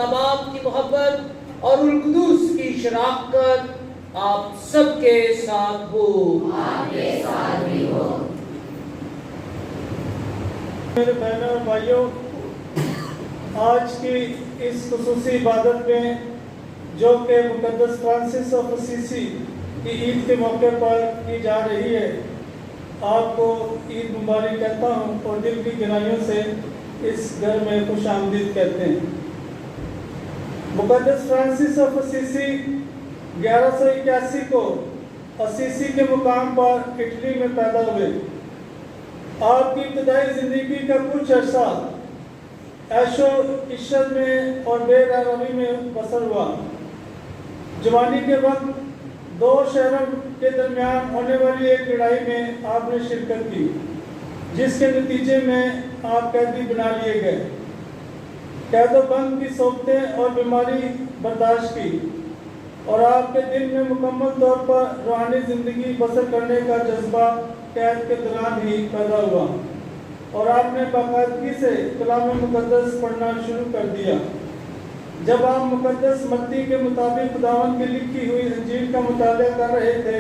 خدا باپ کی محبت اور روح القدس کی شراکت آپ سب کے ساتھ ہو۔ آپ کے ساتھ بھی ہو۔ میرے بہنوں اور بھائیوں، آج کی اس خصوصی عبادت میں جو کہ مقدس فرانسس آف اسیسی کی عید کے موقع پر کی جا رہی ہے، آپ کو عید مبارک کہتا ہوں اور دل کی گہرائیوں سے اس گھر میں خوش آمدید کہتے ہیں۔ مقدس فرانسس آف اسیسی 1181 کو اسیسی کے مقام پر اٹلی میں پیدا ہوئے۔ آپ کی ابتدائی زندگی کا کچھ عرصہ عیش و عشرت میں اور بے رحمی میں بسر ہوا۔ جوانی کے وقت دو شہروں کے درمیان ہونے والی ایک لڑائی میں آپ نے شرکت کی، جس کے نتیجے میں آپ قیدی بنا لیے گئے۔ قید و بند کی صحبتیں اور بیماری برداشت کی، اور آپ کے دل میں مکمل طور پر روحانی زندگی بسر کرنے کا جذبہ قید کے دوران ہی پیدا ہوا، اور آپ نے باقاعدگی سے کلام مقدس پڑھنا شروع کر دیا۔ جب آپ مقدس متی کے مطابق خداوند کی لکھی ہوئی انجیل کا مطالعہ کر رہے تھے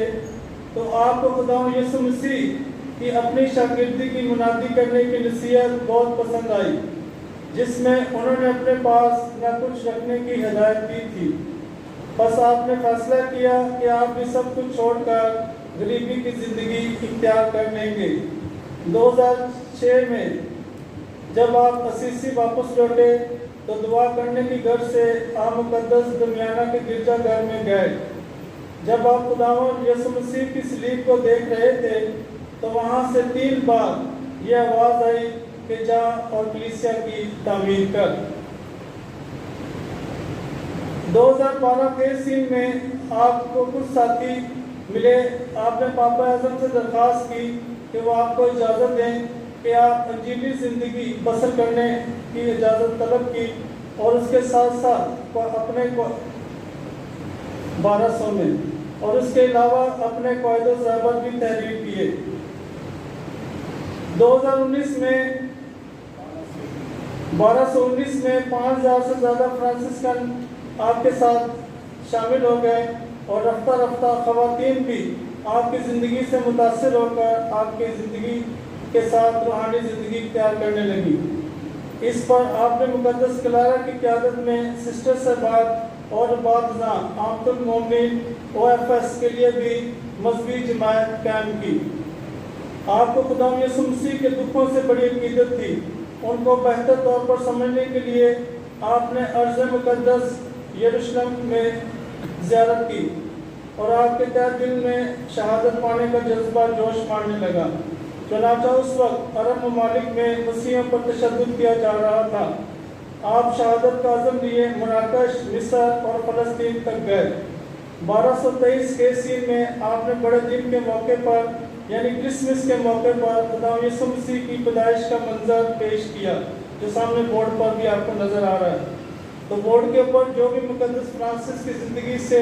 تو آپ کو خداوند یسوع مسیح کی اپنی شاگردی کی منادی کرنے کی نصیحت بہت پسند آئی، جس میں انہوں نے اپنے پاس نہ کچھ رکھنے کی ہدایت دی تھی۔ بس آپ نے فیصلہ کیا کہ آپ بھی سب کچھ چھوڑ کر غریبی کی زندگی اختیار کر لیں گے۔ 2006 میں جب آپ اسیسی واپس لوٹے تو دعا کرنے کی غرض سے آپ مقدس درمیانہ کے گرجا گھر میں گئے۔ جب آپ خداوند یسوع مسیح کی صلیب کو دیکھ رہے تھے تو وہاں سے 3 بار یہ آواز آئی کہ جا اور کلیسیا کی تعمیر کر۔ 2012 کے سین میں آپ کو کچھ ساتھی ملے۔ آپ نے پاپا اعظم سے درخواست کی کہ وہ آپ کو اجازت دیں کہ آپ انجیلی زندگی بسر کرنے کی اجازت طلب کی، اور اس کے ساتھ ساتھ اپنے 1200 میں اور اس کے علاوہ اپنے قواعد و ضوابط بھی تحریر کیے۔ 2019 میں 1219 میں 5000 سے زیادہ فرانسسکن آپ کے ساتھ شامل ہو گئے، اور رفتہ رفتہ خواتین بھی آپ کی زندگی سے متاثر ہو کر آپ کی زندگی کے ساتھ روحانی زندگی اختیار کرنے لگی۔ اس پر آپ نے مقدس کلارا کی قیادت میں سسٹر صاحبات اور بعضاں عامت المومنین OFS کے لیے بھی مذہبی جماعت قائم کی۔ آپ کو خدا یسوع مسیح کے دکھوں سے بڑی عقیدت تھی۔ ان کو بہتر طور پر سمجھنے کے لیے آپ نے ارض مقدس یروشلم میں زیارت کی، اور آپ کے تہ دل میں شہادت پانے کا جذبہ جوش مارنے لگا۔ چنانچہ اس وقت عرب ممالک میں مسیحیوں پر تشدد کیا جا رہا تھا۔ آپ شہادت کا عزم لیے مراکش، مصر اور فلسطین تک گئے۔ 1223 کے سین میں آپ نے بڑے دن کے موقع پر یعنی کرسمس کے موقع پر خدا یسوع مسیح کی پیدائش کا منظر پیش کیا، جو سامنے بورڈ پر بھی آپ کو نظر آ رہا ہے۔ تو بورڈ کے اوپر جو بھی مقدس فرانسس کی زندگی سے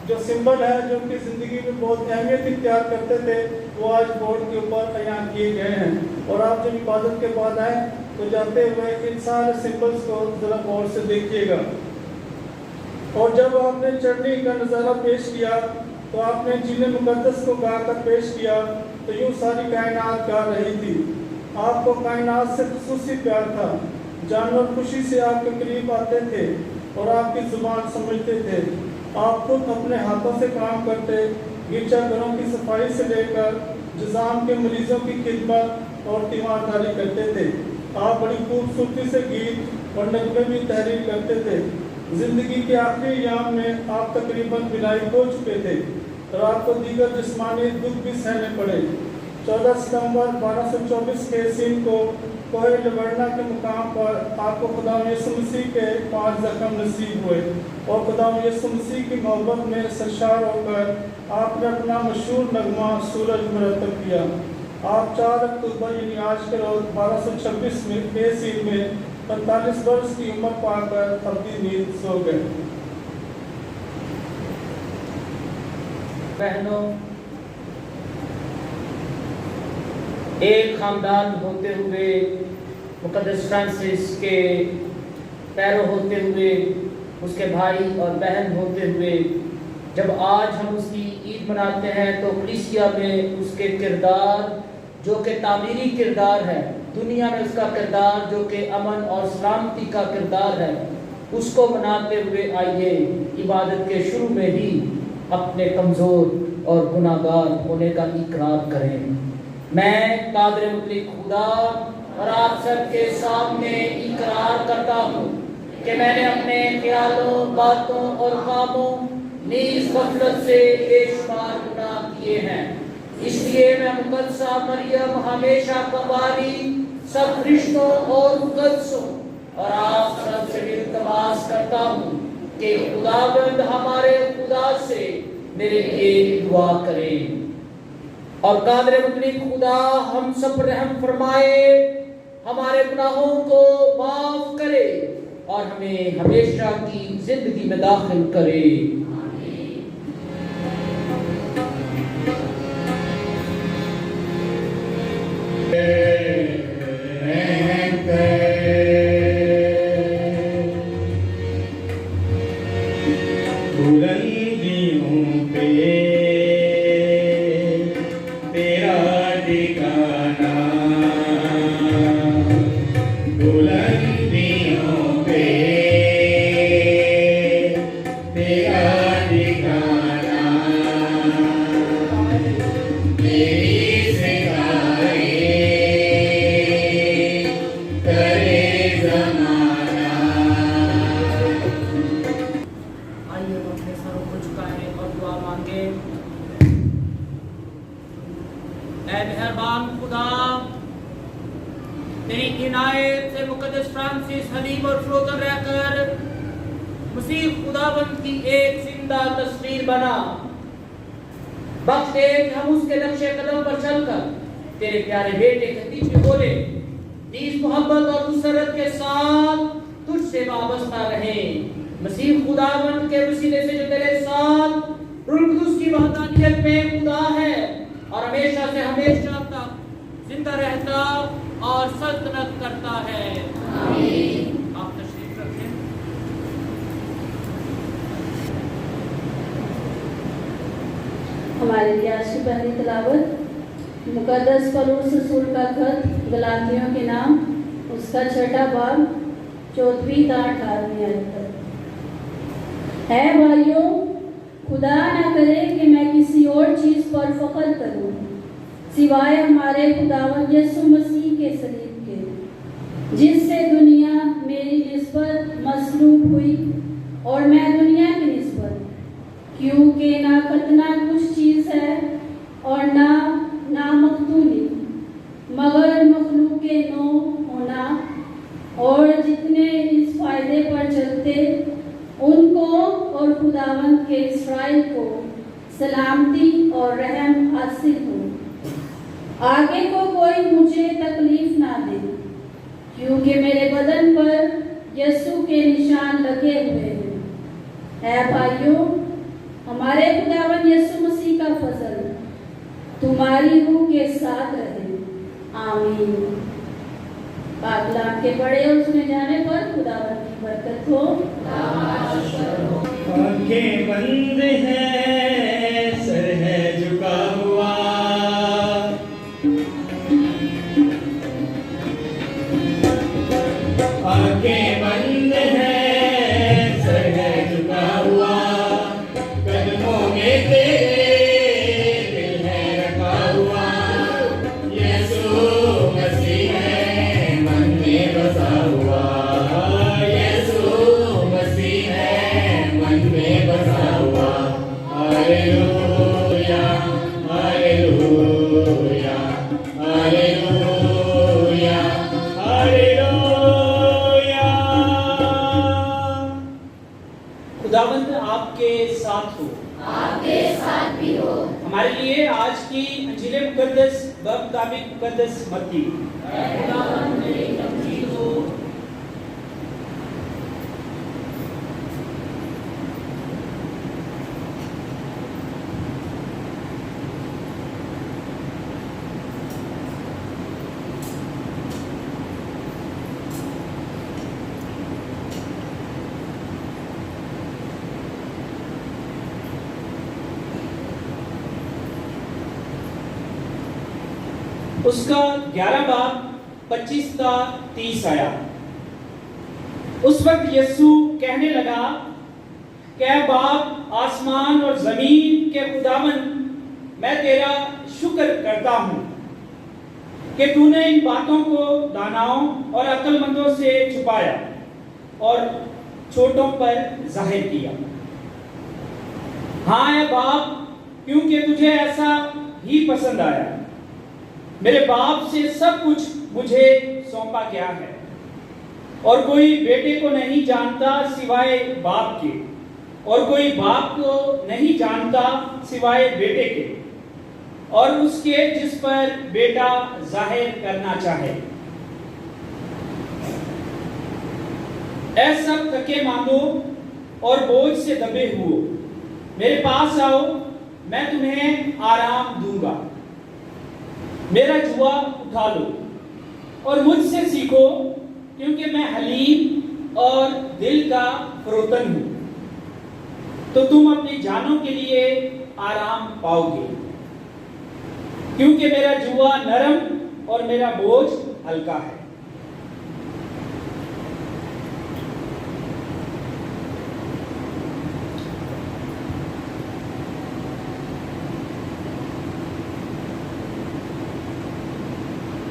جو سمبل ہے، جو ان کی زندگی میں بہت اہمیت اختیار کرتے تھے، وہ آج بورڈ کے اوپر بیان کیے گئے ہیں۔ اور آپ جب عبادت کے بعد آئیں تو جاتے ہوئے ان سارے سمبلس کو ذرا غور سے دیکھیے گا۔ اور جب آپ نے چٹنی کا نظارہ پیش کیا تو آپ نے انجیل مقدس کو گا کر پیش کیا تو یوں ساری کائنات گا رہی تھی۔ آپ کو کائنات سے خصوصی پیار تھا۔ جانور خوشی سے آپ کے قریب آتے تھے اور آپ کی زبان سمجھتے تھے۔ آپ خود اپنے ہاتھوں سے کام کرتے، گرجا گھروں کی صفائی سے لے کر جزام کے مریضوں کی خدمت اور تیمارداری کرتے تھے۔ آپ بڑی خوبصورتی سے گیت اور نغمے بھی تحریر کرتے تھے۔ زندگی کے آخری ایام میں آپ تقریباً بلائی ہو چکے تھے اور آپ کو دیگر جسمانی دکھ بھی سہنے پڑے۔ 14 ستمبر 1224 کے سین کو کوہ لورنا کے مقام پر آپ کو خدا یسوع مسیح کے 5 زخم نصیب ہوئے، اور خدا یسوع مسیح کی محبت میں سرشار ہو کر آپ نے اپنا مشہور نغمہ سورج مرتب کیا۔ آپ 4 اکتوبر یعنی آج کے روز 1226 میں کے سین میں 45 برس کی عمر پا کر اپنی نیند سو گئے۔ بہنوں، ایک خاندان ہوتے ہوئے مقدس فرانسس کے پیرو ہوتے ہوئے، اس کے بھائی اور بہن ہوتے ہوئے جب آج ہم اس کی عید مناتے ہیں تو کلیسیا میں اس کے کردار جو کہ تعمیری کردار ہے، دنیا میں اس کا کردار جو کہ امن اور سلامتی کا کردار ہے، اس کو مناتے ہوئے آئیے عبادت کے شروع میں ہی اپنے کمزور اور گناہگار ہونے کا اقرار کریں۔ میں قادر مطلق خدا اور آپ سب کے سامنے اقرار کرتا ہوں کہ میں نے اپنے خیالوں، باتوں اور کاموں نیز غفلت سے بے شمار گناہ کیے ہیں۔ اس لیے میں مقدسہ مریم ہمیشہ قواری سب رشتوں اور مقدسوں اور آپ سب سے التماس کرتا ہوں کہ خداوند ہمارے خدا سے میرے لیے دعا کرے اور قادر مطلق خدا ہم سب پر رحم فرمائے، ہمارے گناہوں کو معاف کرے اور ہمیں ہمیشہ کی زندگی میں داخل کرے۔ بلندیوں پہ تیرا ٹھکانہ، بلندیوں پہ تیرا ٹھکانہ، تیری ستائے کرے زمانہ۔ آئیے ہم اپنے سروں کو جھکائیں اور دعا مانگیں۔ اے مہربان خدا، تیری عنایت سے مقدس فرانسس حلیم اور فروتن رہ کر مسیح خداوند کی ایک زندہ تصویر بنا، بخش دے کہ ہم اس کے نقش قدم پر چل کر تیرے پیارے بیٹے کے پیچھے بولے، نیز محبت اور مسرت کے ساتھ تجھ سے وابستہ رہیں۔ مسیح خداوند کے وسیلے سے جو تیرے ساتھ روح القدس کی وحدانیت میں خدا ہے اور ہمیشہ سے ہمیشہ تک زندہ رہتا اور سلطنت کرتا ہے۔ آمین۔ آپ تشریف رکھیں۔ ہمارے لیے آج کی پہلی تلاوت مقدس پولس رسول کا خط غلاطیوں کے نام، اس کا 6واں باب 14ویں تا 18ویں آیت تک۔ اے بھائیوں، خدا نہ کرے کہ میں کسی اور چیز پر فخر کروں سوائے ہمارے خداوند یسوع مسیح کے صلیب کے، جس سے دنیا میری نسبت مصلوب ہوئی اور میں دنیا کی نسبت، کیونکہ نہ ختنہ کچھ چیز ہے اور نہ مقتولی، مگر مخلوق کے نو ہونا، اور جتنے اس فائدے پر چلتے ان کو اور خداوند کے اسرائیل کو سلامتی اور رحم حاصل ہو۔ آگے کو کوئی مجھے تکلیف نہ دے، کیونکہ میرے بدن پر یسوع کے نشان لگے ہوئے ہیں۔ اے بھائیوں، ہمارے خداوند یسوع مسیح کا فضل تمہاری روح کے ساتھ رہے۔ آمین۔ پاک کلام کے پڑھے اور سنے جانے پر خداوند کی برکت ہو۔ آنکھیں بند ہیں، سر ہے جھکا ہوا، آنکھیں بند ہیں، سر ہے جھکا ہوا، قدموں میں تیرے دل ہے رکھا ہوا، یسوع مسیح ہے من میں بسا ہوا، یسوع مسیح ہے من میں بسا ہوا۔ Hallelujah hallelujah hallelujah hallelujah. خداوند آپ کے ساتھ ہو، آپ کے ساتھ بھی ہو۔ ہمارے لیے آج کی انجیل مقدس بمطابق مقدس متی۔ اے خداوند میری تمجید ہو۔ اس کا 11 باب 25 تا 30 آیا۔ اس وقت یسوع کہنے لگا کہ اے باپ آسمان اور زمین کے خداوند، میں تیرا شکر کرتا ہوں کہ تو نے ان باتوں کو داناؤں اور عقل مندوں سے چھپایا اور چھوٹوں پر ظاہر کیا۔ ہاں اے باپ، کیونکہ تجھے ایسا ہی پسند آیا۔ میرے باپ سے سب کچھ مجھے سونپا گیا ہے، اور کوئی بیٹے کو نہیں جانتا سوائے باپ کے، اور کوئی باپ کو نہیں جانتا سوائے بیٹے کے اور اس کے جس پر بیٹا ظاہر کرنا چاہے۔ اے سب تھکے ماندو اور بوجھ سے دبے ہوئے، میرے پاس آؤ، میں تمہیں آرام دوں گا۔ میرا جوا اٹھا لو اور مجھ سے سیکھو، کیونکہ میں حلیم اور دل کا فروتن ہوں، تو تم اپنی جانوں کے لیے آرام پاؤ گے، کیونکہ میرا جوا نرم اور میرا بوجھ ہلکا ہے۔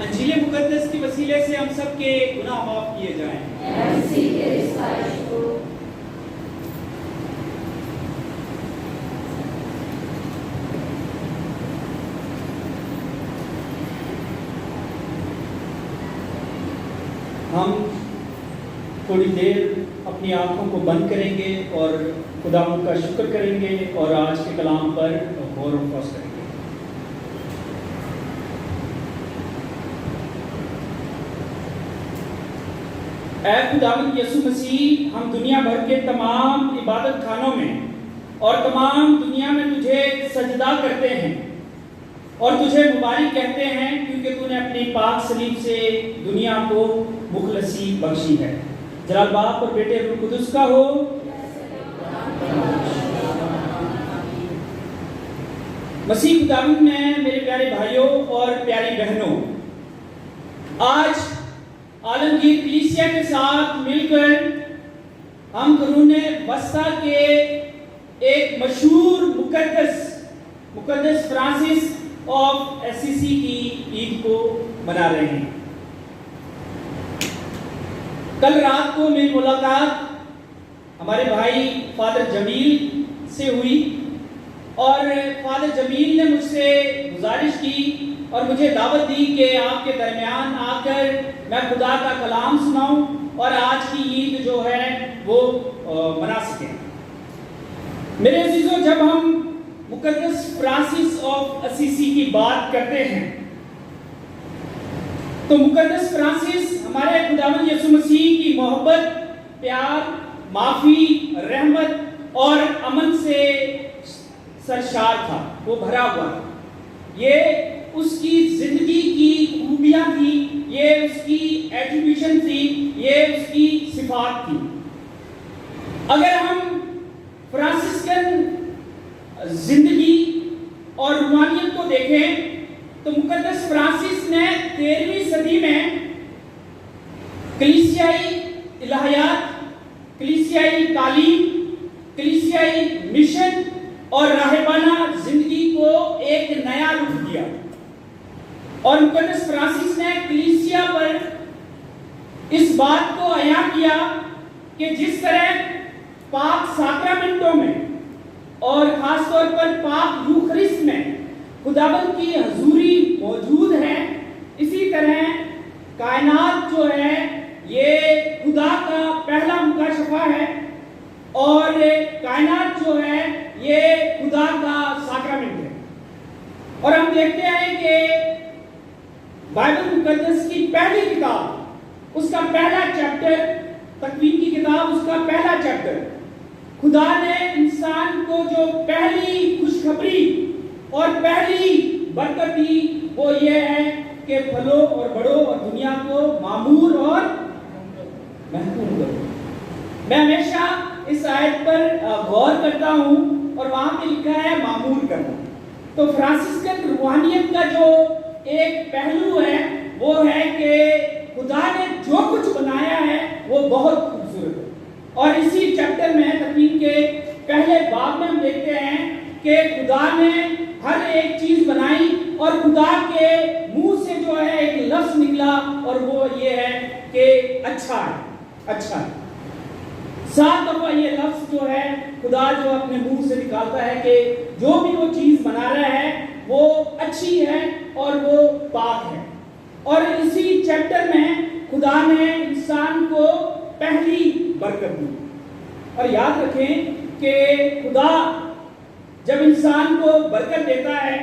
انجیل مقدس کے وسیلے سے ہم سب کے گناہ معاف کیے جائیں۔ ہم تھوڑی دیر اپنی آنکھوں کو بند کریں گے اور خداوند کا شکر کریں گے اور آج کے کلام پر غور و خوض کریں گے۔ اے خداوند یسوع مسیح، ہم دنیا بھر کے تمام عبادت خانوں میں اور تمام دنیا میں تجھے سجدہ کرتے ہیں اور تجھے مبارک کہتے ہیں، کیونکہ تو نے اپنی پاک صلیب سے دنیا کو مخلصی بخشی ہے۔ جلال باپ اور بیٹے روح القدس کا ہو۔ مسیح خداوند میں میرے پیارے بھائیوں اور پیاری بہنوں، آج عالمگیر کلیسیا کے ساتھ مل کر ہم قرون وسطیٰ کے ایک مشہور مقدس فرانسس آف اسیسی کی عید کو منا رہے ہیں۔ کل رات کو میری ملاقات ہمارے بھائی فادر جمیل سے ہوئی، اور فادر جمیل نے مجھ سے گزارش کی اور مجھے دعوت دی کہ آپ کے درمیان آ کر میں خدا کا کلام سناؤں اور آج کی عید جو ہے وہ منا سکیں۔ میرے عزیزوں، جب ہم مقدس فرانسس آف اسیسی کی بات کرتے ہیں تو مقدس فرانسس ہمارے خداوند یسوع مسیح کی محبت، پیار، معافی، رحمت اور امن سے سرشار تھا، وہ بھرا ہوا تھا۔ یہ اس کی زندگی کی خوبیاں تھیں، یہ اس کی ایٹریبیوشن تھی، یہ اس کی صفات تھی۔ اگر ہم فرانسسکن زندگی اور روحانیت کو دیکھیں تو مقدس فرانسس نے 13ویں صدی میں کلیسیائی الہیات، کلیسیائی تعلیم، کلیسیائی مشن اور راہبانہ زندگی کو ایک نیا رخ دیا، اور مقدس فرانسس نے کلیسیا پر اس بات کو عیاں کیا کہ جس طرح پاک ساکرامنٹوں میں اور خاص طور پر پاک یوخرسٹ میں خداوند کی حضوری موجود ہے، اسی طرح کائنات جو ہے یہ خدا کا پہلا مکاشفہ ہے، اور کائنات جو ہے یہ خدا کا ساکرامنٹ ہے۔ اور ہم دیکھتے ہیں کہ بائبل مقدس کی پہلی کتاب، اس کا پہلا چیپٹر، تکوین کی کتاب، اس کا پہلا چیپٹر، خدا نے انسان کو جو پہلی خوشخبری اور پہلی برکت دی وہ یہ ہے کہ پھلو اور بڑھو اور دنیا کو معمور اور محکوم کرو۔ میں ہمیشہ اس آیت پر غور کرتا ہوں اور وہاں پہ لکھا ہے معمور کرنا۔ تو فرانسسکن روحانیت کا جو ایک پہلو ہے وہ ہے کہ خدا نے جو کچھ بنایا ہے وہ بہت خوبصورت ہے. اور اسی چیپٹر میں تکوین کے پہلے باب میں ہم دیکھتے ہیں کہ خدا نے ہر ایک چیز بنائی اور خدا کے منہ سے جو ہے ایک لفظ نکلا اور وہ یہ ہے کہ اچھا ہے, اچھا ہے. 7 دفعہ یہ لفظ جو ہے خدا جو اپنے منہ سے نکالتا ہے کہ جو بھی وہ چیز بنا رہا ہے وہ اچھی ہے اور وہ پاک ہے. اور اسی چیپٹر میں خدا نے انسان کو پہلی برکت دی. اور یاد رکھیں کہ خدا جب انسان کو برکت دیتا ہے,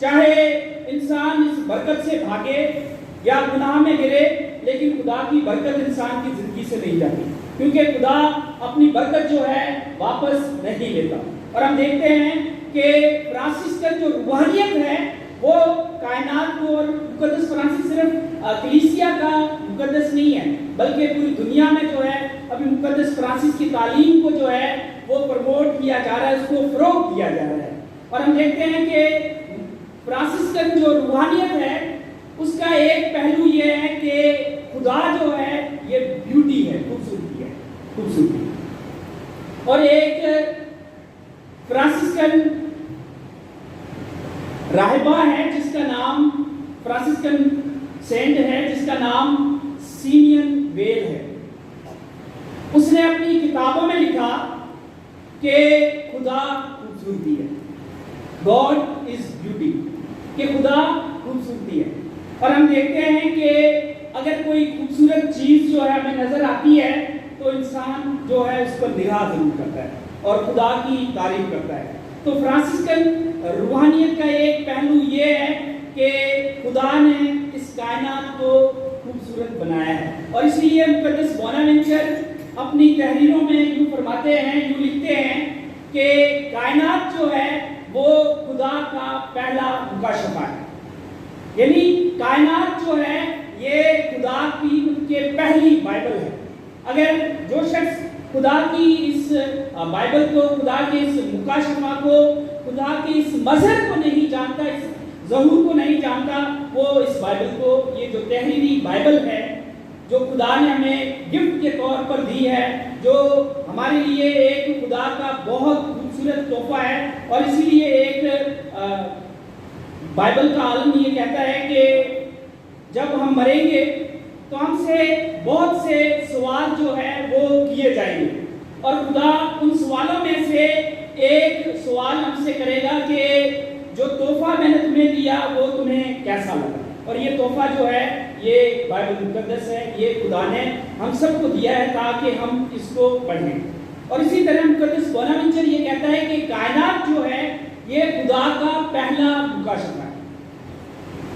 چاہے انسان اس برکت سے بھاگے یا گناہ میں گرے, لیکن خدا کی برکت انسان کی زندگی سے نہیں جاتی, کیونکہ خدا اپنی برکت جو ہے واپس نہیں لیتا. اور ہم دیکھتے ہیں کہ فرانسس کا جو روحانیت ہے وہ کائنات کو, اور مقدس فرانسس صرف کلیسیا کا مقدس نہیں ہے بلکہ پوری دنیا میں جو ہے ابھی مقدس فرانسس کی تعلیم کو جو ہے وہ پروموٹ کیا جا رہا ہے, اس کو فروغ دیا جا رہا ہے. اور ہم دیکھتے ہیں کہ فرانسس کا جو روحانیت ہے اس کا ایک پہلو یہ ہے کہ خدا جو ہے یہ بیوٹی ہے, خوبصورتی ہے, خوبصورتی. اور ایک فرانسسکن راہبہ ہے جس کا نام فرانسسکن سینٹ ہے جس کا نام سیمین ویل ہے. اس نے اپنی کتابوں میں لکھا کہ خدا خوبصورتی ہے, God is beauty, کہ خدا خوبصورتی ہے. اور ہم دیکھتے ہیں کہ اگر کوئی خوبصورت چیز جو ہے ہمیں نظر آتی ہے تو انسان جو ہے اس پر نگاہ ضرور کرتا ہے اور خدا کی تعریف کرتا ہے. تو فرانسسکن روحانیت کا ایک پہلو یہ ہے کہ خدا نے اس کائنات کو خوبصورت بنایا ہے. اور اس لیے مقدس بوناوینچر اپنی تحریروں میں یوں فرماتے ہیں, یوں لکھتے ہیں کہ کائنات جو ہے وہ خدا کا پہلا مکاشفہ ہے. یعنی کائنات جو ہے یہ خدا کی پہلی بائبل ہے. اگر جو شخص خدا کی اس بائبل کو, خدا کے اس مکاشفہ کو, خدا کے اس مظہر کو نہیں جانتا, اس ظہور کو نہیں جانتا, وہ اس بائبل کو, یہ جو تحریری بائبل ہے جو خدا نے ہمیں گفٹ کے طور پر دی ہے, جو ہمارے لیے ایک خدا کا بہت خوبصورت تحفہ ہے. اور اسی لیے ایک بائبل کا عالم یہ کہتا ہے کہ جب ہم مریں گے تو ہم سے بہت سے سوال جو ہے وہ کیے جائیں گے, اور خدا ان سوالوں میں سے ایک سوال ہم سے کرے گا کہ جو تحفہ میں نے تمہیں دیا وہ تمہیں کیسا لگا. اور یہ تحفہ جو ہے یہ بائبل مقدس ہے, یہ خدا نے ہم سب کو دیا ہے تاکہ ہم اس کو پڑھیں. اور اسی طرح مقدس بوناوینچر یہ کہتا ہے کہ کائنات جو ہے یہ خدا کا پہلا مکاشفہ ہے,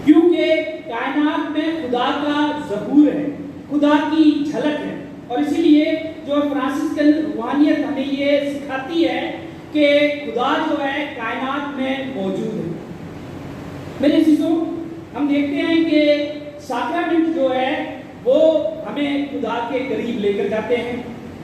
کیونکہ کائنات میں خدا کا ظہور ہے, خدا کی جھلک ہے. اور اسی لیے جو فرانسسکن روحانیت ہمیں یہ سکھاتی ہے کہ خدا جو ہے کائنات میں موجود ہے. میرے عزیزوں, ہم دیکھتے ہیں کہ ساکرامنٹ جو ہے وہ ہمیں خدا کے قریب لے کر جاتے ہیں.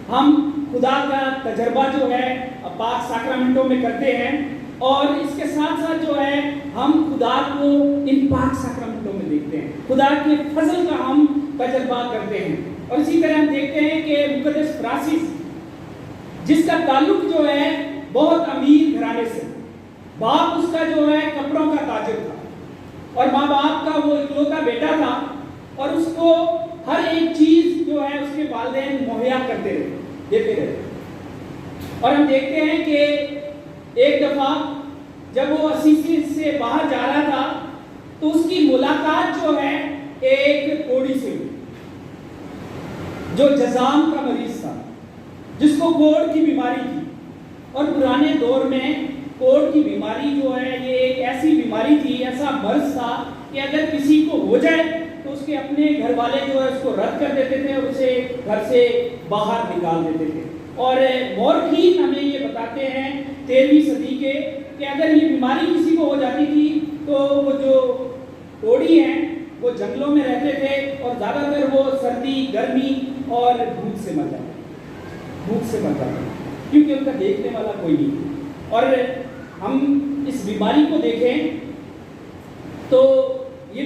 ہم خدا کا تجربہ جو ہے پاک ساکرامنٹوں میں کرتے ہیں, اور اس کے ساتھ ساتھ جو ہے ہم خدا کو ان پاک ساکرامنٹوں میں دیکھتے ہیں, خدا کے فضل کا ہم تجربہ کرتے ہیں. اور اسی طرح ہم دیکھتے ہیں کہ مقدس فرانسس جس کا تعلق جو ہے بہت امیر گھرانے سے, باپ اس کا جو ہے کپڑوں کا تاجر تھا اور ماں باپ کا وہ اکلوتا بیٹا تھا, اور اس کو ہر ایک چیز جو ہے اس کے والدین مہیا کرتے رہے, دیتے رہے. اور ہم دیکھتے ہیں کہ ایک دفعہ جب وہ اسیسی سے باہر جا رہا تھا تو اس کی ملاقات جو ہے ایک کوڑی سے ہوئی جو جزام کا مریض تھا, جس کو کوڑ کی بیماری تھی. اور پرانے دور میں کوڑ کی بیماری جو ہے یہ ایک ایسی بیماری تھی, ایسا مرض تھا کہ اگر کسی کو ہو جائے تو اس کے اپنے گھر والے جو ہے اس کو رد کر دیتے تھے اور اسے گھر سے باہر نکال دیتے تھے. اور مورخین ہمیں یہ بتاتے ہیں 13ویں صدی کے کہ اگر یہ بیماری کسی کو ہو جاتی تھی تو وہ جو کوڑی ہیں وہ جنگلوں میں رہتے تھے اور زیادہ تر وہ سردی, گرمی اور بھوک سے مر جاتے کیونکہ ان کا دیکھنے والا کوئی نہیں. اور ہم اس بیماری کو دیکھیں تو یہ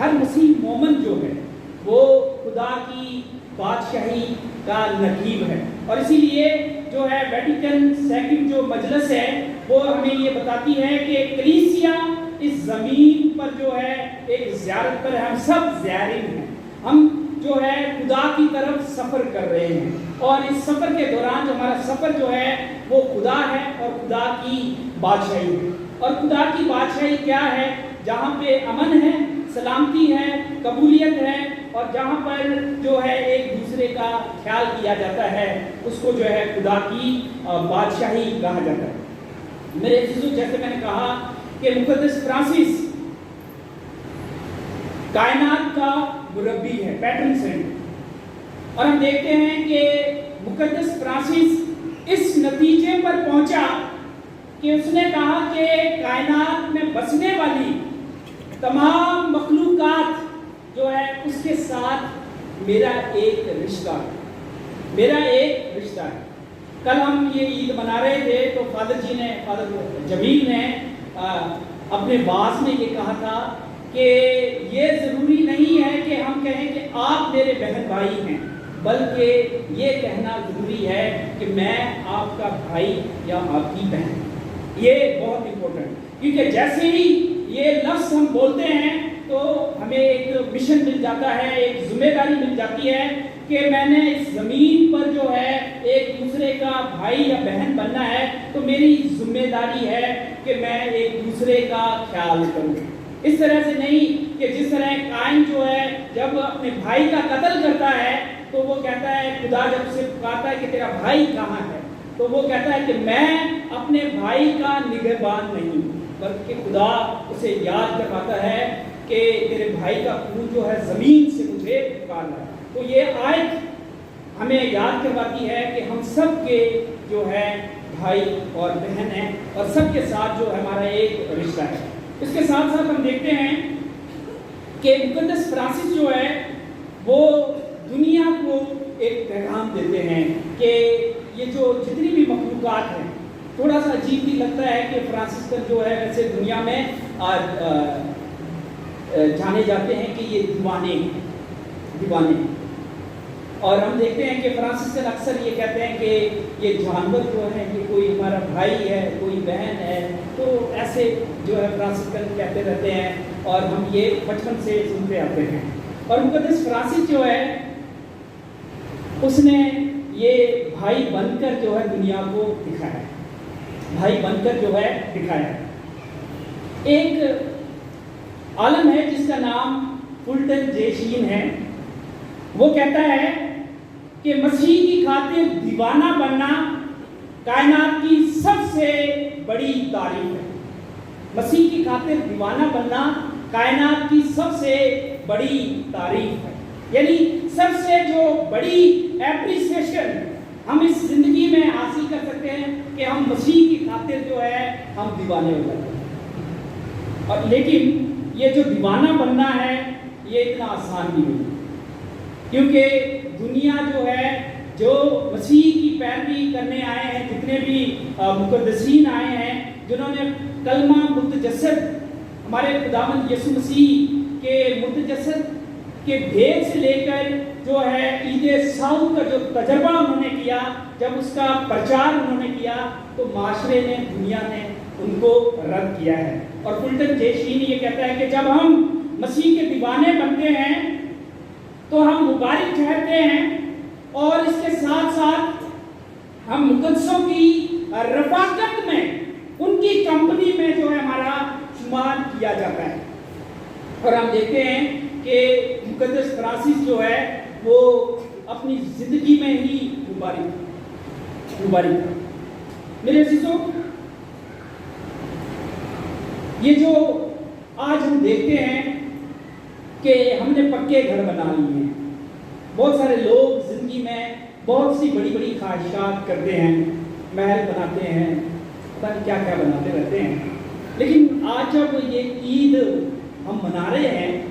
ہر مسیح مومن جو ہے وہ خدا کی بادشاہی کا نقیب ہے، اور اسی لیے جو ہے ویٹیکن سیکنڈ جو مجلس ہے وہ ہمیں یہ بتاتی ہے کہ کلیسیا اس زمین پر جو ہے ایک زیارت پر ہے، ہم سب زائرین ہیں، ہم جو ہے خدا کی طرف سفر کر رہے ہیں، اور اس سفر کے دوران جو ہمارا سفر جو ہے وہ خدا ہے اور خدا کی بادشاہی ہے۔ اور خدا کی بادشاہی کیا ہے؟ جہاں پہ امن ہے، سلامتی ہے، قبولیت ہے، اور جہاں پر جو ہے ایک دوسرے کا خیال کیا جاتا ہے، اس کو جو ہے خدا کی بادشاہی کہا جاتا ہے۔ میرے عزیزو، جیسے میں نے کہا کہ مقدس فرانسس کائنات کا مربی ہے، پیٹرن سینٹ، اور ہم دیکھتے ہیں کہ مقدس فرانسس اس نتیجے پر پہنچا کہ اس نے کہا کہ کائنات میں بسنے والی تمام مخلوقات جو ہے اس کے ساتھ میرا ایک رشتہ ہے، میرا ایک رشتہ ہے۔ کل ہم یہ عید منا رہے تھے تو فادر جمیل نے اپنے واعظ میں یہ کہا تھا کہ یہ ضروری نہیں ہے کہ ہم کہیں کہ آپ میرے بہن بھائی ہیں، بلکہ یہ کہنا ضروری ہے کہ میں آپ کا بھائی یا آپ کی بہن۔ یہ بہت امپورٹنٹ، کیونکہ جیسے ہی یہ لفظ ہم بولتے ہیں تو ہمیں ایک مشن مل جاتا ہے، ایک ذمہ داری مل جاتی ہے کہ میں نے اس زمین پر جو ہے ایک دوسرے کا بھائی یا بہن بننا ہے، تو میری ذمہ داری ہے کہ میں ایک دوسرے کا خیال کروں۔ اس طرح سے نہیں کہ جس طرح قائن جو ہے جب اپنے بھائی کا قتل کرتا ہے تو وہ کہتا ہے، خدا جب اسے پکارتا ہے کہ تیرا بھائی کہاں ہے، تو وہ کہتا ہے کہ میں اپنے بھائی کا نگہبان نہیں، بلکہ خدا اسے یاد کرواتا ہے کہ تیرے بھائی کا خون جو ہے زمین سے مجھے پکارنا ہے۔ تو یہ آیت ہمیں یاد کرواتی ہے کہ ہم سب کے جو ہے بھائی اور بہن ہیں، اور سب کے ساتھ جو ہمارا ایک رشتہ ہے۔ اس کے ساتھ ساتھ ہم دیکھتے ہیں کہ مقدس فرانسس جو ہے وہ دنیا کو ایک پیغام دیتے ہیں کہ یہ جو جتنی بھی مخلوقات ہیں، تھوڑا سا عجیب بھی لگتا ہے کہ فرانسسکن جو ہے ویسے دنیا میں جانے جاتے ہیں کہ یہ دیوانے ہیں، اور ہم دیکھتے ہیں کہ فرانسسکن اکثر یہ کہتے ہیں کہ یہ جانور جو ہے یہ کوئی ہمارا بھائی ہے، کوئی بہن ہے، تو ایسے جو ہے فرانسسکن کہتے رہتے ہیں، اور ہم یہ بچپن سے سنتے آتے ہیں۔ اور مقدس فرانسس جو ہے اس نے یہ بھائی بن کر جو ہے دنیا کو دکھایا، بھائی بن کر جو ہے دکھایا۔ ایک عالم ہے جس کا نام فلٹن جے شین ہے، وہ کہتا ہے کہ مسیح کی خاطر دیوانہ بننا کائنات کی سب سے بڑی تعریف ہے۔ مسیح کی خاطر دیوانہ بننا کائنات کی سب سے بڑی تعریف ہے، یعنی سب سے جو بڑی اپریسیشن ہم اس زندگی میں حاصل کر سکتے ہیں کہ ہم مسیح کی خاطر جو ہے ہم دیوانے ہو جاتے ہیں۔ اور لیکن یہ جو دیوانہ بننا ہے یہ اتنا آسان بھی نہیں، کیونکہ دنیا جو ہے جو مسیح کی پیروی کرنے آئے ہیں، جتنے بھی مقدسین آئے ہیں جنہوں نے کلمہ متجسد ہمارے خداوند یسوع مسیح کے متجسد کے بھید سے لے کر جو ہے عید سعود کا جو تجربہ انہوں نے کیا، جب اس کا پرچار انہوں نے کیا تو معاشرے نے، دنیا نے ان کو رد کیا ہے۔ اور فلٹن جے شین یہ کہتا ہے کہ جب ہم مسیح کے دیوانے بنتے ہیں تو ہم مبارک ٹھہرتے ہیں، اور اس کے ساتھ ساتھ ہم مقدسوں کی رفاقت میں، ان کی کمپنی میں جو ہے ہمارا شمار کیا جاتا ہے۔ اور ہم دیکھتے ہیں کہ مقدس فرانسس جو ہے وہ اپنی زندگی میں ہی مبارک تھا۔ میرے عزیزوں، یہ جو آج ہم دیکھتے ہیں کہ ہم نے پکے گھر بنا لیے ہیں، بہت سارے لوگ زندگی میں بہت سی بڑی بڑی خواہشات کرتے ہیں، محل بناتے ہیں، پتہ نہیں کیا کیا بناتے رہتے ہیں، لیکن آج جب یہ عید ہم منا رہے ہیں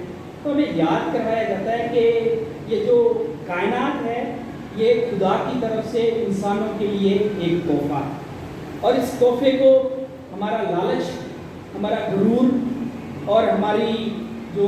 تو ہمیں یاد کروایا جاتا ہے کہ یہ جو کائنات ہے یہ خدا کی طرف سے انسانوں کے لیے ایک تحفہ ہے، اور اس تحفے کو ہمارا لالچ، ہمارا غرور اور ہماری جو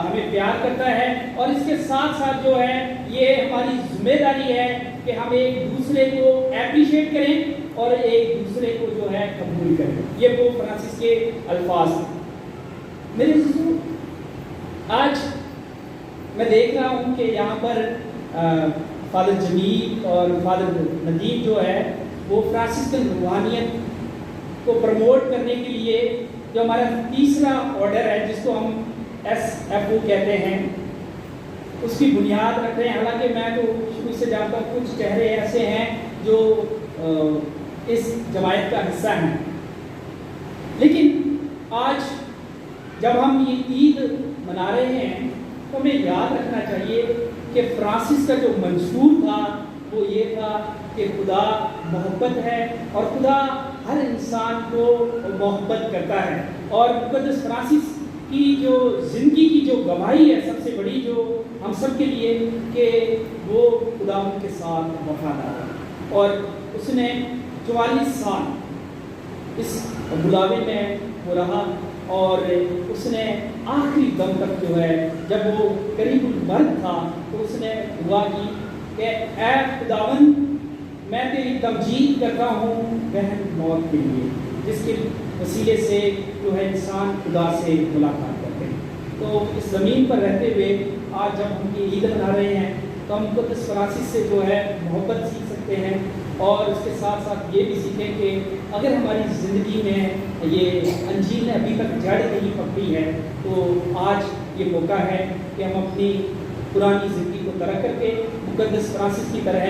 ہمیں پیار کرتا ہے، اور اس کے ساتھ ساتھ جو ہے یہ ہماری ذمہ داری ہے کہ ہم ایک دوسرے کو اپریشیٹ کریں اور ایک دوسرے کو جو ہے قبول کریں۔ یہ پوپ فرانسس کے الفاظ ہیں۔ میرے دوستو، آج میں دیکھ رہا ہوں کہ یہاں پر فادر جمیل اور فادر ندیم جو ہے وہ فرانسسکن روحانیت کو پروموٹ کرنے کے لیے جو ہمارا تیسرا آرڈر ہے جس کو ہم SFO کہتے ہیں اس کی بنیاد رکھ رہے ہیں۔ حالانکہ میں تو شروع سے جانتا ہوں کچھ چہرے ایسے ہیں جو اس جماعت کا حصہ ہیں، لیکن آج جب ہم یہ عید منا رہے ہیں تو ہمیں یاد رکھنا چاہیے کہ فرانسس کا جو منشور تھا وہ یہ تھا کہ خدا محبت ہے اور خدا ہر انسان کو محبت کرتا ہے، اور مقدس فرانسس کی جو زندگی کی جو گواہی ہے سب سے بڑی جو ہم سب کے لیے کہ وہ خدا ان کے ساتھ وفادار ہے، اور اس نے 44 سال اس بلاوے میں وہ رہا، اور اس نے آخری دم تک جو ہے جب وہ قریب المرگ تھا تو اس نے دعا کی کہ اے خداوند میں تیری تمجید کرتا ہوں بہن موت کے لیے، جس کے وسیلے سے جو ہے انسان خدا سے ملاقات کرتے ہیں۔ تو اس زمین پر رہتے ہوئے آج جب ہم یہ عید منا رہے ہیں تو ہم مقدس فرانسس سے جو ہے محبت سیکھ سکتے ہیں، اور اس کے ساتھ ساتھ یہ بھی سیکھیں کہ اگر ہماری زندگی میں یہ انجیل ابھی تک جڑ نہیں پکڑی ہے تو آج یہ موقع ہے کہ ہم اپنی پرانی زندگی کو ترک کر کے مقدس فرانسس کی طرح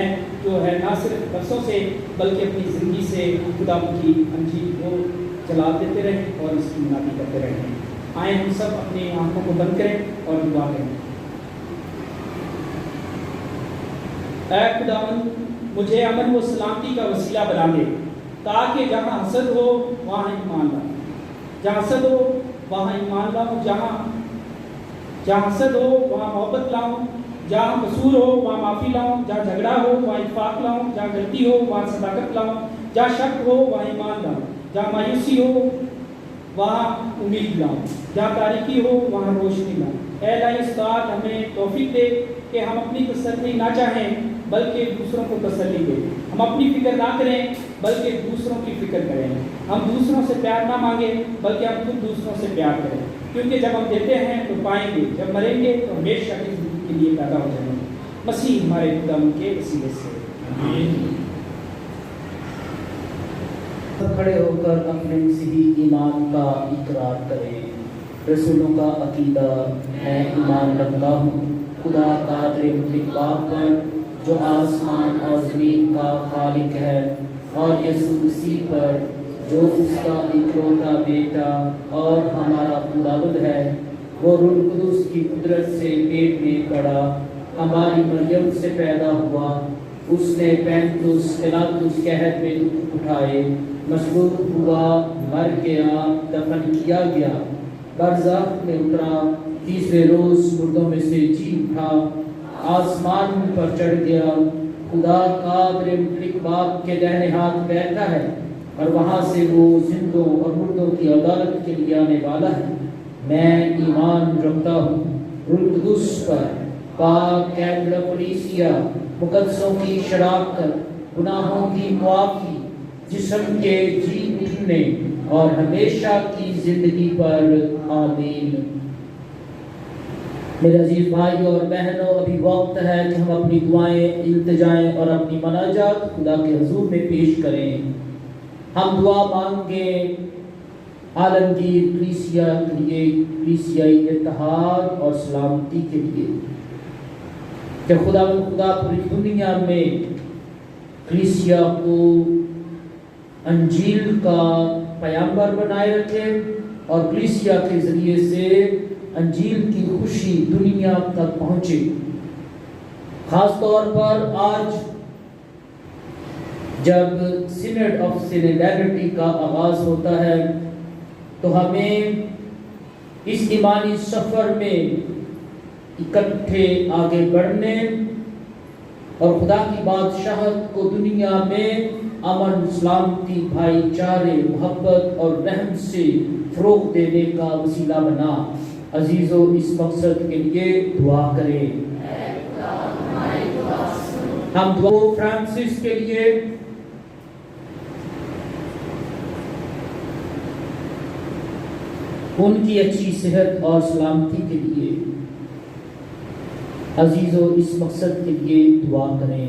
جو ہے نہ صرف لفظوں سے بلکہ اپنی زندگی سے خدا کی انجیل کو چلا دیتے رہیں اور اس کی منادی کرتے رہیں۔ آئیں ہم سب اپنی آنکھوں کو بند کریں اور دعا کریں۔ اے خداوند مجھے امن و سلامتی کا وسیلہ بنا دے، تاکہ جہاں حسد ہو وہاں ایمان لاؤں، جہاں حسد ہو وہاں ایمان لاؤں، جہاں حسد ہو وہاں محبت لاؤں، جہاں قصور ہو وہاں معافی لاؤں، جہاں جھگڑا ہو وہاں اتفاق لاؤں، جہاں غلطی ہو وہاں صداقت لاؤں، جہاں شک ہو وہاں ایمان لاؤں، جہاں مایوسی ہو وہاں امید لاؤں، جہاں تاریکی ہو وہاں روشنی لاؤں۔ اے الہی استاد ہمیں توفیق دے کہ ہم اپنی تسلی نہ چاہیں بلکہ دوسروں کو تسلی دیں، ہم اپنی فکر نہ کریں بلکہ دوسروں کی فکر کریں، ہم دوسروں سے پیار نہ مانگیں بلکہ ہم خود دوسروں سے پیار کریں، کیونکہ جب ہم دیتے ہیں تو پائیں گے، جب مریں گے تو ہمیشہ کی زندگی کے لیے پیدا ہو جائیں گے۔ مسیح ہمارے خدا کے وسیلے سے آمین۔ کھڑے ہو کر اپنے مسیحی ایمان کا اقرار کریں۔ رسولوں کا عقیدہ میں ایمان رکھتا ہوں خدا قادر مطلق باپ پر جو آسمان اور زمین کا خالق ہے، اور یسوع مسیح پر جو اس کا اکلوتا بیٹا اور ہمارا خداوند ہے، وہ روح القدس کی قدرت سے پیٹ میں پڑا، ہماری مریم سے پیدا ہوا، اس نے پینتوس پلاطس قحط میں دکھ اٹھائے، مصلوب ہوا، مر گیا، دفن کیا گیا، برزخ میں اترا، تیسرے روز مردوں میں سے جی اٹھا، آسمان پر چڑھ گیا، خدا قادر مطلق باپ کے دائیں ہاتھ بیٹھا ہے، اور وہاں سے وہ زندوں اور مردوں کی عدالت کے لیے آنے والا ہے۔ میں ایمان رکھتا ہوں روح القدس پر، پاک کیتھولک کلیسیا، مقدسوں کی شراکت، گناہوں کی معافی، جسم کے جی اٹھنے اور ہمیشہ کی زندگی پر، آمین۔ میرے عزیز بھائیوں اور بہنوں، ابھی وقت ہے کہ ہم اپنی دعائیں، التجائیں اور اپنی مناجات خدا کے حضور میں پیش کریں۔ ہم دعا مانگیں عالمگیر کلیسیا کے لیے، کلیسیائی اتحاد اور سلامتی کے لیے، کہ خدا پوری دنیا میں کلیسیا کو انجیل کا پیامبر بنائے رکھے اور کلیسیا کے ذریعے سے انجیل کی خوشی دنیا تک پہنچے۔ خاص طور پر آج جب سینڈ آف سیلیڈیرٹی کا آغاز ہوتا ہے تو ہمیں اس ایمانی سفر میں اکٹھے آگے بڑھنے اور خدا کی بادشاہت کو دنیا میں امن، سلامتی، بھائی چارے، محبت اور رحم سے فروغ دینے کا وسیلہ بنا۔ عزیزوں اس مقصد کے لیے دعا کریں. ہم دعا فرانسس کے لیے ان کی اچھی صحت اور سلامتی کے لیے عزیزوں اس مقصد کے لیے دعا کریں.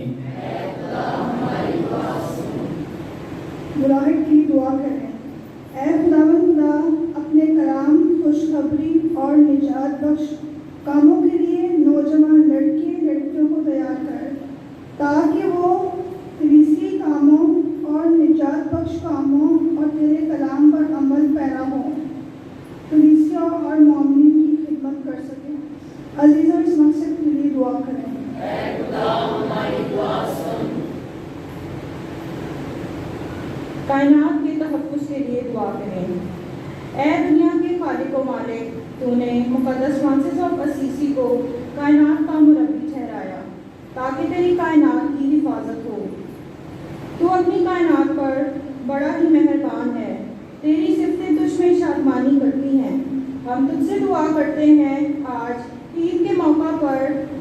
براہٹ کی دعا کریں. اے خداوند خدا، اپنے کلام، خوشخبری اور نجات بخش کاموں کے لیے نوجوان لڑکے لڑکیوں کو تیار کر، تاکہ وہ کلیسیائی کاموں اور نجات بخش کاموں اور تیرے کلام پر عمل پیرا ہوں، کلیسیا اور مومنین کی خدمت کر سکیں. عزیزوں اس مقصد کے لیے دعا کریں. اے خدا ہماری دعا سن. کائنات کے تحفظ کے لیے دعا کریں. اے دنیا کے خالق و مالک، تو نے مقدس فرانسس آف اسیسی کو کائنات کا مربی ٹھہرایا تاکہ تیری کائنات کی حفاظت ہو. تو اپنی کائنات پر بڑا ہی مہربان ہے، تیری صفتیں تجھ میں شادمانی کرتی ہیں. ہم تجھ سے دعا کرتے ہیں آج عید کے موقع پر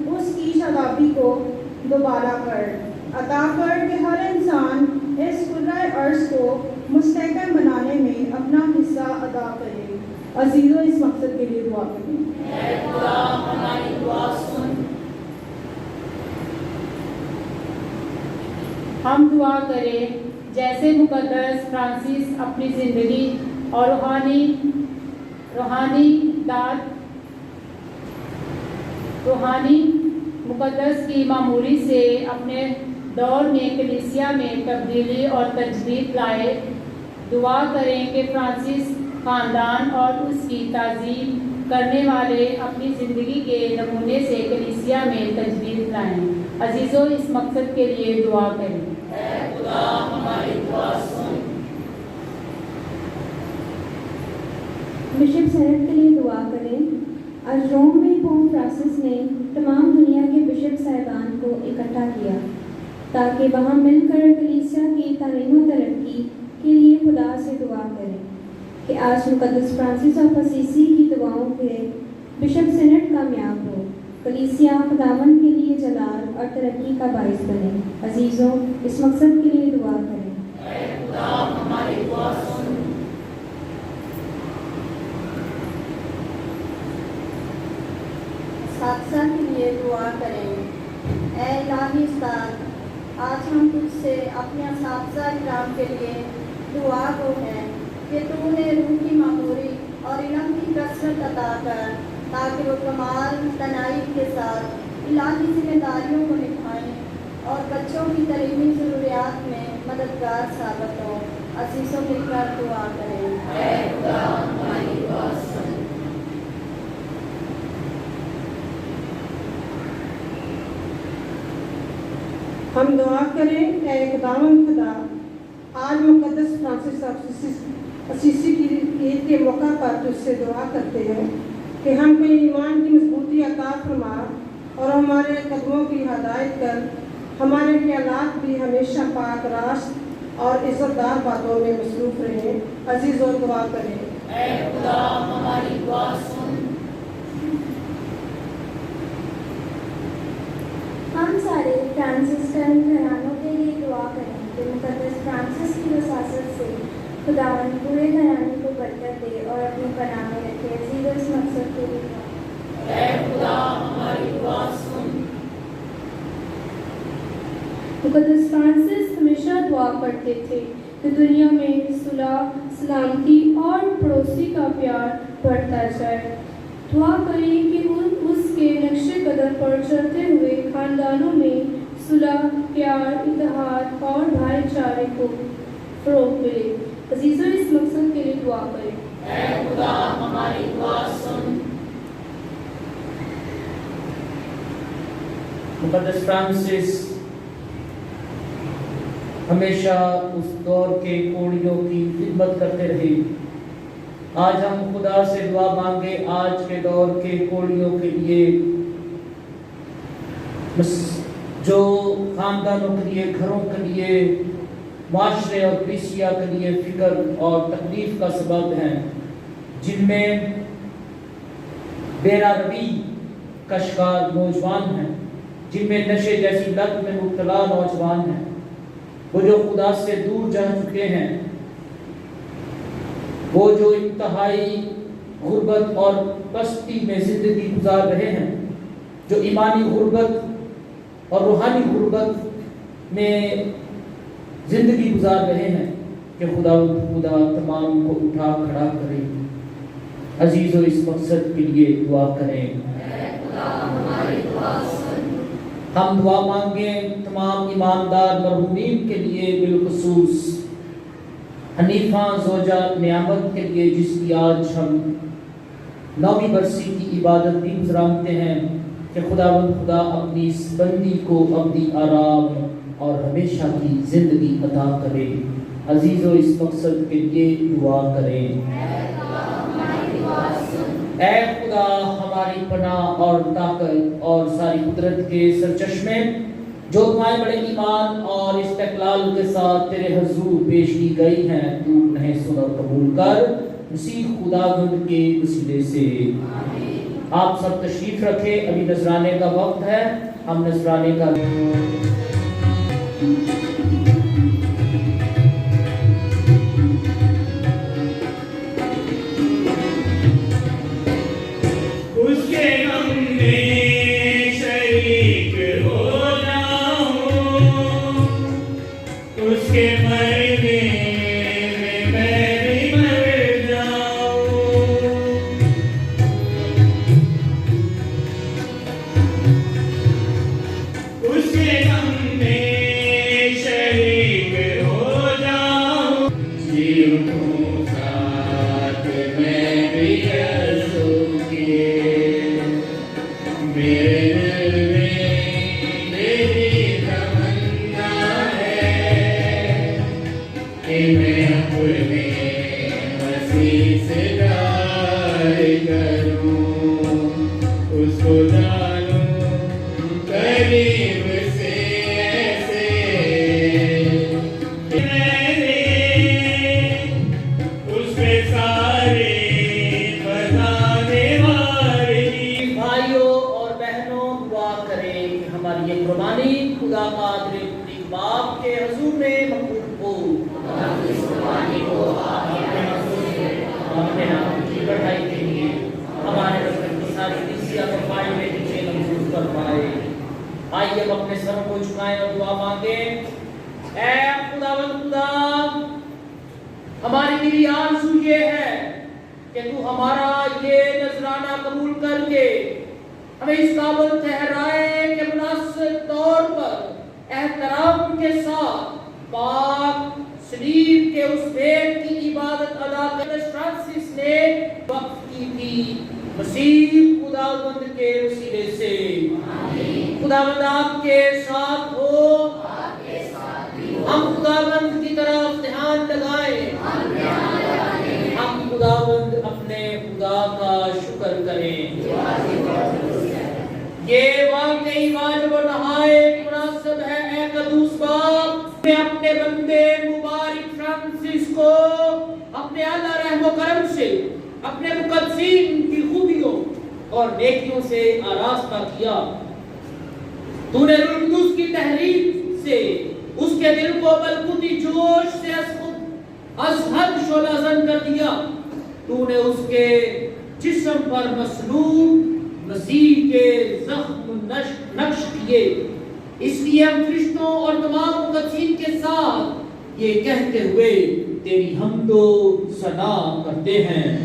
اس کی شادابی کو دوبارہ کر عطا کر کہ ہر انسان اس قرۂ ارض کو مستحکم بنانے میں اپنا حصہ ادا کرے. عزیزوں اس مقصد کے لیے دعا کریں. اے خدا ہماری دعا سن. ہم دعا کریں جیسے مقدس فرانسس اپنی زندگی اور روحانی مقدس کی معموری سے اپنے دور میں کلیسیا میں تبدیلی اور تجدید لائے. دعا کریں کہ فرانسس خاندان اور اس کی تعظیم کرنے والے اپنی زندگی کے نمونے سے کلیسیا میں تجدید لائیں. عزیزوں اس مقصد کے لیے دعا کریں. اے خدا ہماری دعا سن. بشپ سینٹ کے لیے دعا کریں. آج روم میں پوپ فرانسس نے تمام دنیا کے بشپ صاحبان کو اکٹھا کیا تاکہ وہاں مل کر کلیسیا کی تعلیم و ترقی کے لیے خدا سے دعا کریں کہ آج مقدس فرانسس آف اسیسی کی دعاؤں سے بشپ سینٹ کامیاب ہو، کلیسیا خداوند کے لیے جلال اور ترقی کا باعث بنے. عزیزوں اس مقصد کے لیے دعا کریں. اے خدا ہماری دعا سن. اساتذہ کے لیے دعا کریں. اے الہی استاد، آج ہم تجھ سے اپنے اساتذہ کرام کے لیے دعا گو ہیں کہ تو انہیں روح کی معموری اور علم کی کثرت عطا کر تاکہ وہ کمال تنائی کے ساتھ الہی ذمہ داریوں کو نبھائیں اور بچوں کی تعلیمی ضروریات میں مددگار ثابت ہوں. عزیزوں مل کر دعا کریں. اے خدا ہماری دعا سن. ہم دعا کریں. اے خداوند خدا، آج مقدس فرانسس آف اسیسی کی عید کے موقع پر تجھ سے دعا کرتے ہیں کہ ہم کو ایمان کی مضبوطی عطا فرما اور ہمارے قدموں کی ہدایت کر ہمارے خیالات بھی ہمیشہ پاک راست اور عزت دار باتوں میں مصروف رہیں. عزیزوں دعا کریں. اے خدا ہماری دعا سن. ہم سارے فرانسسکن گھرانوں کے لیے دعا کریں کہ مقدس فرانسس کی وساست سے خداوند پورے گھرانے کو برکت دے اور اپنی پناہ میں رکھے. عزیزوں اس مقصد کے لیے دعا. اے خدا ہماری دعا سن. مقدس فرانسس ہمیشہ دعا کرتے تھے کہ دنیا میں صلح، سلامتی اور پڑوسی کا پیار بڑھتا جائے. دعا کریں کہ اس کے نقش قدم پر چلتے ہوئے خاندانوں میں صلح، پیار، اتحاد اور بھائی چارے کو فروغ ملے. عزیزوں اس مقصد کے لیے دعا کریں. اے خدا ہماری دعا سن. مقدس فرانسس ہمیشہ اس دور کے کوڑیوں کی خدمت کرتے رہے. آج ہم خدا سے دعا مانگے آج کے دور کے کوڑیوں کے لیے، جو خاندانوں کے لیے، گھروں کے لیے، معاشرے اور کلیسیا کے لیے فکر اور تکلیف کا سبب ہیں، جن میں بیرا روی کا شکار نوجوان ہیں، جن میں نشے جیسی لت میں مبتلا نوجوان ہیں، وہ جو خدا سے دور جا چکے ہیں، وہ جو انتہائی غربت اور پستی میں زندگی گزار رہے ہیں، جو ایمانی غربت اور روحانی غربت میں زندگی گزار رہے ہیں، کہ خدا تمام کو اٹھا کھڑا کرے۔ عزیزو اس مقصد کے لیے دعا کریں۔ ہم دعا مانگیں تمام ایماندار مرحومین کے لیے، بالخصوص حنیفہ زوجہ نعمت کے لیے، جس کی آج ہم 9ویں برسی کی عبادت بھی گزارتے ہیں، کہ خدا اپنی اس بندی کو ابدی آرام اور ہمیشہ کی زندگی عطا کرے۔ عزیزو اس مقصد کے لیے دعا کریں۔ اے خدا ہماری پناہ اور طاقت اور ساری قدرت کے سرچشمے، جو دعائیں بڑے ایمان اور استقلال کے ساتھ تیرے حضور پیش کی گئی ہیں، تو انہیں سن اور قبول کر، مسیح خداوند کے وسیلے سے۔ آپ سب تشریف رکھیں، ابھی نذرانے کا وقت ہے، ہم نذرانے کا اپنے سر کو جھکائیں اور دعا مانگیں۔ اے خدا ہماری دلی آرزو یہ ہے کہ تو ہمارا یہ نذرانہ قبول کر کے ہمیں اس قابل ٹھہرائے کہ مناسب طور پر احترام کے ساتھ پاک شریف کے اس بیت کی عبادت ادا کرنے فرانسس نے وقف کی تھی، مسیح خداوند کے وسیلے سے۔ خداوند آپ کے ساتھ ہو، ہم خداوند کی طرف دھیان لگائیں، ہم خداوند اپنے خدا کا شکر کریں۔ یہ واقعی واجب و نہایت مناسب ہے اے قدوس باپ، میں اپنے بندے مبارک فرانسس کو اپنے اعلیٰ رحم و کرم سے اپنے مقدسین کی خوبیوں اور نیکیوں سے آراستہ کیا۔ تو نے روح القدس کی تحریک سے اس کے دل کو ملکوتی جوش سے از حد شعلہ زن کر دیا۔ تو نے اس کے جسم پر مصلوب مسیح کے زخم نقش کیے۔ اس لیے ہم فرشتوں اور تمام مقدسین کے ساتھ یہ کہتے ہوئے تیری حمد و ثنا کرتے ہیں۔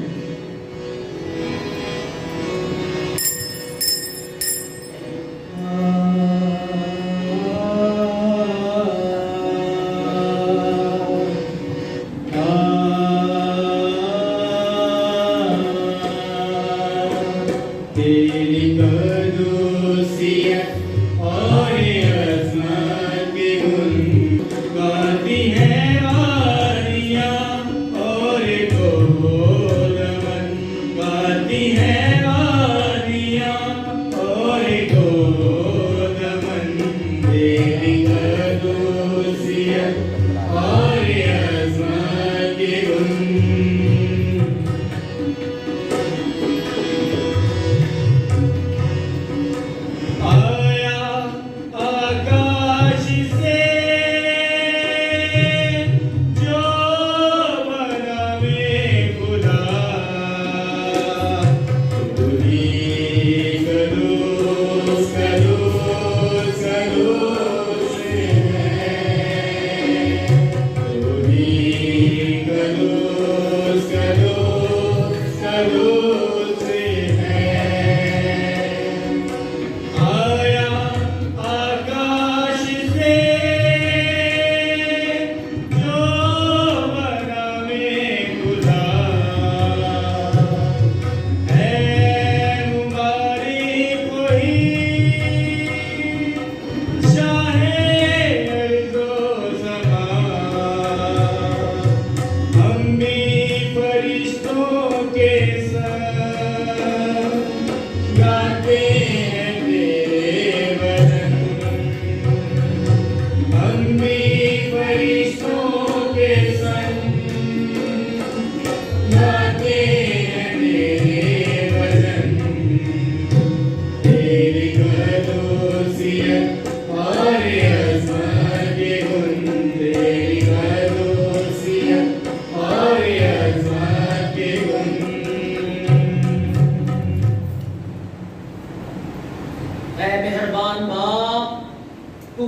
گاتی ہے واریاں اور کو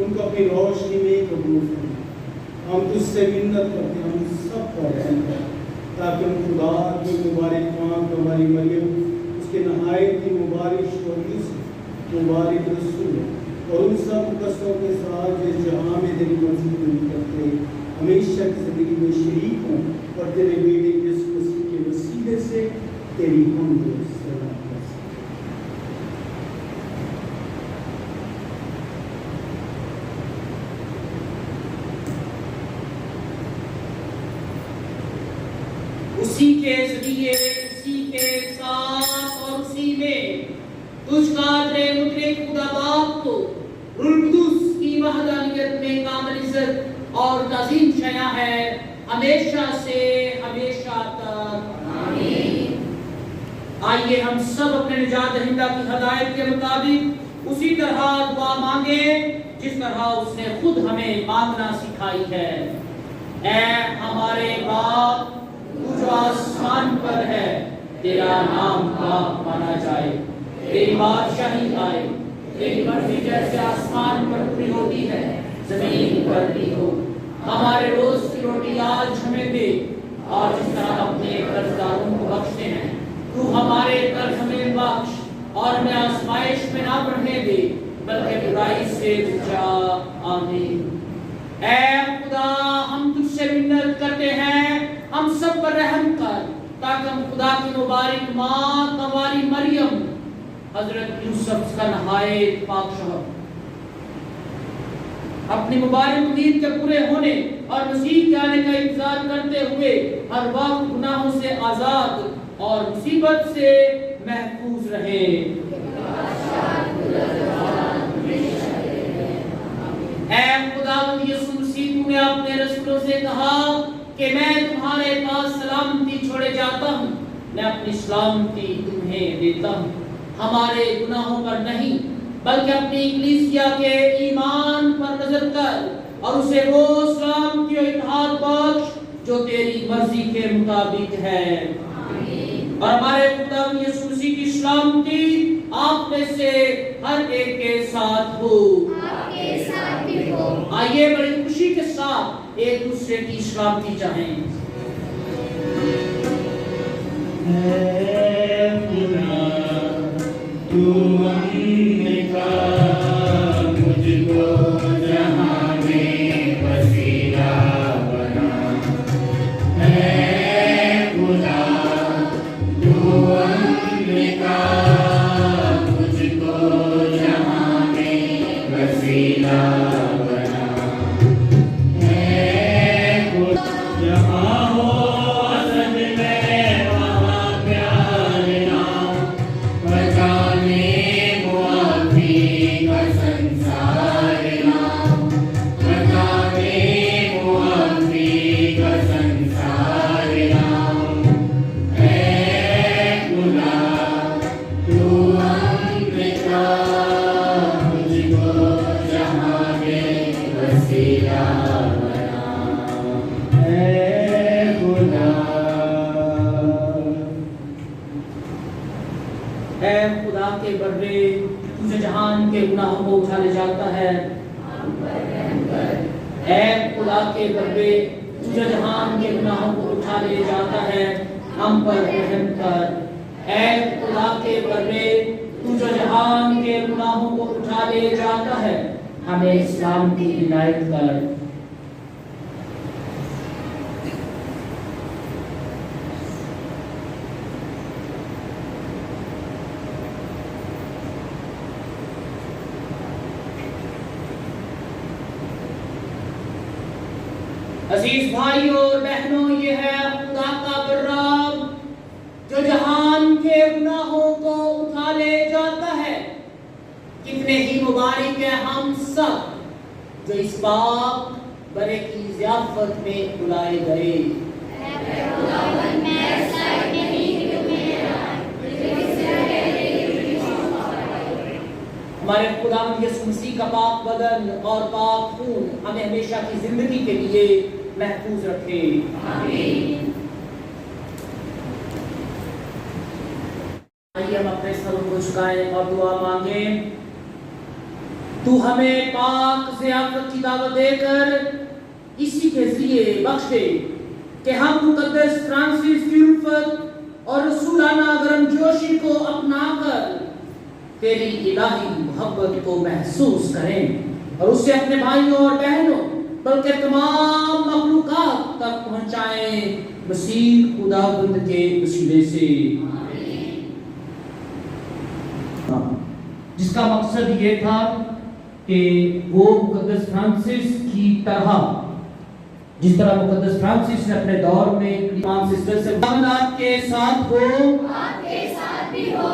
ان کو اپنی روشنی میں قبول کریں. ہم تجھ سے منت کرتے ہیں ہم سب پر رحم کر تاکہ ہم خدا کی مبارک ماں ہماری مریم اس کے نہایت کی مبارک شوہری سے مبارک رسول اور ان سب قصوں کے ساتھ جس جہاں میں تیری مرضی پوری کرتے ہمیشہ کی زندگی میں شریک ہوں اور تیرے بیٹے یسوع مسیح کے وسیلے سے تیری حمد و ثنا کر سکیں. اسی کے ذریعے اسی کے ساتھ اور اسی میں تجھ قادر مطلق خدا باپ کو روح القدس کی وحدانیت میں کامل عزت اور تعظیم شایع ہے ہمیشہ سے ہمیشہ تک آمین. آئیے ہم سب اپنے نجات دہندہ کی ہدایت کے مطابق اسی طرح دعا مانگیں جس طرح اس نے خود ہمیں مانگنا سکھائی ہے. اے ہمارے باپ جو آسمان پر ہے تیرا نام پاک مانا جائے تیری بادشاہی آئے تیری مرضی جیسے آسمان پر پوری ہوتی ہے زمین پر بھی ہو. ہمارے روز کی روٹی آج ہمیں دے اور جس طرح اپنے قرضداروں کو بخشتے ہیں تو ہمارے قرض ہمیں بخش اور ہمیں آزمائش میں نہ پڑنے دے بلکہ برائی سے بچا. آمین. اے خدا ہم تجھ سے منت کرتے ہیں ہم سب پر رحم کر تاکہ ہم خدا کی مبارک ماں ہماری مریم حضرت یوسف کا نہایت پاک شوہر اپنی مبارک امید کے پورے ہونے اور مسیح کے آنے کا انتظار کرتے ہوئے ہر وقت گناہوں سے آزاد اور مصیبت سے محفوظ رہے. اے خداوند یسوع مسیح تو نے اپنے رسولوں سے کہا کہ میں تمہارے پاس سلامتی چھوڑے جاتا ہوں میں اپنی سلامتی تمہیں دیتا ہوں. ہمارے گناہوں پر نہیں بلکہ اپنی کلیسیا کے ایمان پر نظر کر اور اسے وہ سلامتی و اتحاد بخش جو تیری مرضی کے مطابق ہے. اور ہمارے خداوند یسوع مسیح کی سلامتی آپ میں سے ہر ایک کے ساتھ ہو. آئیے بڑی خوشی کے ساتھ ایک دوسرے کی سلامتی چاہیں. تو کا مجھ کو جہاں میں وسیلہ بنا اے خدا تو کا مجھ کو جہاں میں وسیلہ بنا اے خدا جہاں ہو سج میں وہاں پیار نام بچانے معافی کا سنسار نام بچانے معافی کا سنسار نام اے خدا تو کا مجھ کو جہاں میں وسیلہ بنا اے خدا. اے خدا کے بردے تجھے جہان کے گناہوں کو اٹھا لے جاتا ہے. اے خدا کے بردے تجھے جہان کے گناہوں کو اٹھا لے جاتا ہے ہم پر رحم کر. اے خدا کے بردے تجھے جہان کے گناہوں کو اٹھا لے جاتا ہے ہمیں اسلام کی عنایت کر. عزیز بھائیوں اور بہنوں یہ ہے خدا کا براب جو جہان کے گناہوں کو اٹھا لے جاتا ہے. کتنے ہی مبارک ہیں ہم سب جو اس پاک برے کی ضیافت میں بلائے گئے. ہمارے خداوند یسوع مسیح کا پاک بدن اور پاک خون ہمیں ہمیشہ کی زندگی کے لیے محفوظ رکھے. آمین. آئیے ہم اپنے سروں کو جھکائیں اور دعا مانگیں. تو تو ہمیں پاک ضیافت کی دعوت دے کر اسی کے ذریعے بخش دے کہ ہم مقدس فرانسس کی الفت اور رسولانہ گرمجوشی کو اپنا کر تیری الہی محبت کو محسوس کریں اور اسے اپنے بھائیوں اور بہنوں بلکہ تمام مخلوقات تک پہنچائیں مسیح خداوند کے وسیلے سے، جس کا مقصد یہ تھا کہ وہ مقدس فرانسس کی طرح، جس طرح مقدس فرانسس نے اپنے دور میں تمام سسٹر سے آپ کے ساتھ ہو، آپ کے ساتھ بھی ہو۔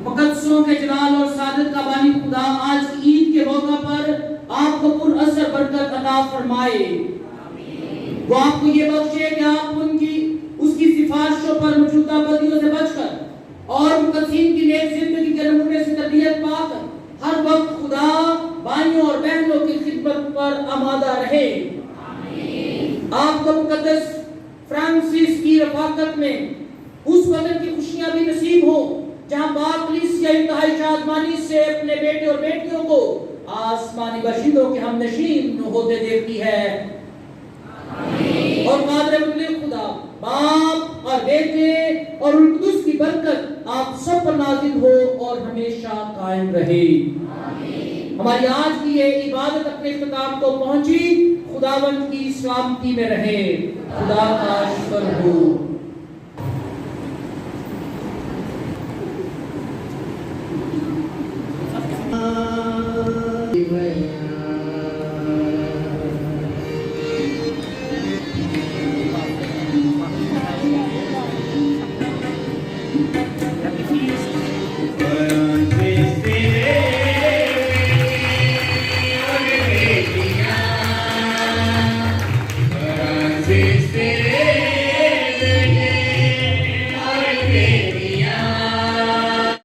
مقدسوں کے جلال اور سعادت کا بانی خدا آج کی عید کے موقع پر آپ کو پر اثر برکت عطا فرمائے، وہ آپ کو یہ بخشے کہ آپ اس کی سفارشوں پر موجودہ بدیوں سے بچ کر اور مقدسین کی نیک زندگی کے نمونے سے تربیت پا کر ہر وقت خدا بھائیوں اور بہنوں کی خدمت پر آمادہ رہے۔ آپ کو مقدس فرانسس کی رفاقت میں اس وطن کی خوشیاں بھی نصیب ہو جہاں پاک کلیسیا انتہائی شادمانی سے اپنے بیٹے اور بیٹیوں کو آسمانی باشندوں کے ہم نشین ہوتے دیکھتی ہے، اور قادر مطلق خدا باپ اور بیٹے اور القدس کی برکت آپ سب پر نازل ہو اور ہمیشہ قائم رہے۔ ہماری آج کی یہ عبادت اپنے اختتام کو پہنچی، خداوند کی سلامتی میں رہے، خدا کا شکر ہو۔